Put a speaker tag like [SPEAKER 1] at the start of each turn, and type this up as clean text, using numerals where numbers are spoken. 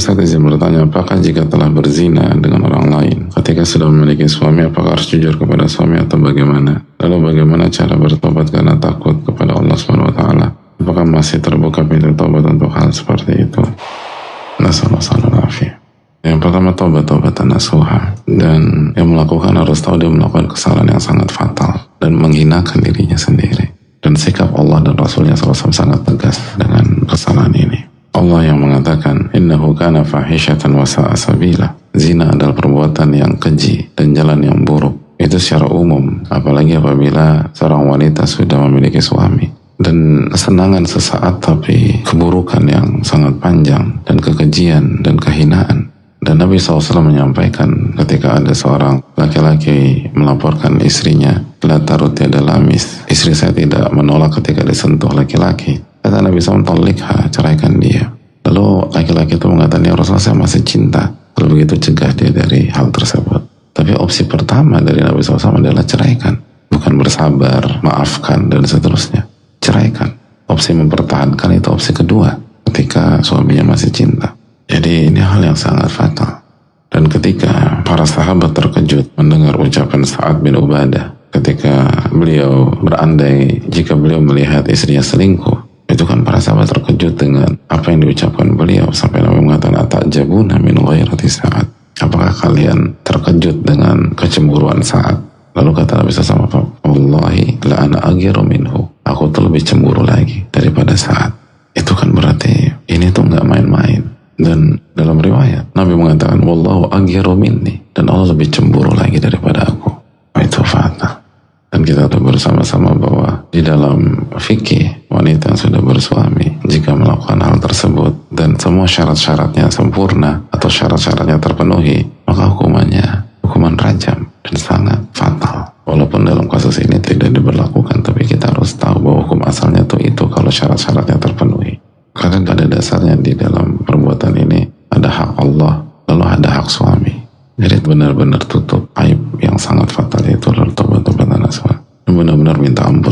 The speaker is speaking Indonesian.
[SPEAKER 1] Ustaz izin bertanya, apakah jika telah berzina dengan orang lain, ketika sudah memiliki suami, apakah harus jujur kepada suami atau bagaimana? Lalu bagaimana cara bertobat karena takut kepada Allah Subhanahu wa taala? Apakah masih terbuka pintu tobat untuk hal seperti itu? Nasallallahu alaihi. Yang pertama, tobatan nasuha, dan yang melakukan harus tahu dia melakukan kesalahan yang sangat fatal dan menghinakan dirinya sendiri. Dan sikap Allah dan Rasulnya SAW sangat tegas dengan kesalahan ini. Allah yang mengatakan, innahu kana fahishatan wa sa'a sabila. Zina adalah perbuatan yang keji dan jalan yang buruk. Itu secara umum, apalagi apabila seorang wanita sudah memiliki suami. Dan kesenangan sesaat, tapi keburukan yang sangat panjang dan kekejian dan kehinaan. Dan Nabi SAW menyampaikan ketika ada seorang laki-laki melaporkan istrinya, la taruti adalah lamis, istri saya tidak menolak ketika disentuh laki-laki. Kata Nabi SAW, talikha, ceraikan dia. Lalu laki-laki itu mengatakan, ya Rasulullah, saya masih cinta. Lalu begitu cegah dia dari hal tersebut. Tapi opsi pertama dari Nabi SAW adalah ceraikan, bukan bersabar, maafkan, dan seterusnya. Ceraikan. Opsi mempertahankan itu opsi kedua ketika suaminya masih cinta. Jadi ini hal yang sangat fatal. Dan ketika para sahabat terkejut mendengar ucapan Sa'ad bin Ubadah ketika beliau berandai jika beliau melihat istrinya selingkuh, itu kan para sahabat terkejut dengan apa yang diucapkan beliau, sampai Nabi mengatakan, atajabuna min ghairati Sa'ad, apakah kalian terkejut dengan kecemburuan Sa'ad? Lalu kata Nabi SAW, wallahi la ana aghiru minhu, aku tuh lebih cemburu lagi daripada Sa'ad. Itu kan berarti ini tuh gak main-main. Dan dalam riwayat Nabi mengatakan, wallahu aghiru minni, dan Allah lebih cemburu lagi daripada aku. Itu fatal. Dan kita tahu bersama-sama bahwa di dalam fikih, wanita yang sudah bersuami jika melakukan hal tersebut dan semua syarat-syaratnya sempurna atau syarat-syaratnya terpenuhi, maka hukumannya hukuman rajam dan sangat fatal. Walaupun dalam kasus ini tidak diberlakukan, tapi kita harus tahu bahwa hukum asalnya itu kalau syarat-syaratnya terpenuhi. Karena pada dasarnya di dalam perbuatan ini ada hak Allah, lalu ada hak suami. Jadi benar-benar tutup aib yang sangat fatal, itu lalu tobat nasuha. Benar-benar minta ampun